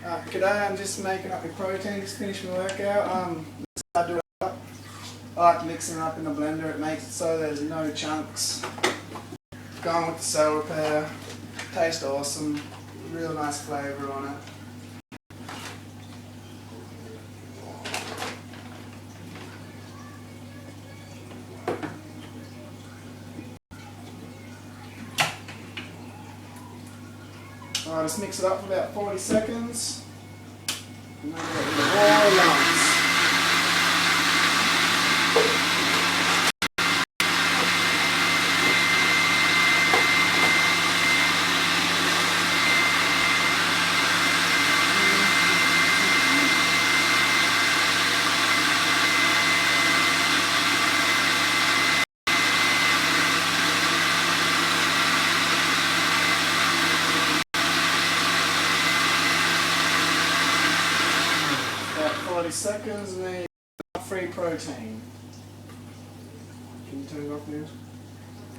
G'day, I'm just making up my protein, just finished my workout. I do it up. I like mixing it up in the blender, it makes it so there's no chunks. Going with the cell repair, tastes awesome, real nice flavour on it. Alright, just mix it up for about 40 seconds. And then get the raw lumps. About 40 seconds and then free protein. Can you turn it off now?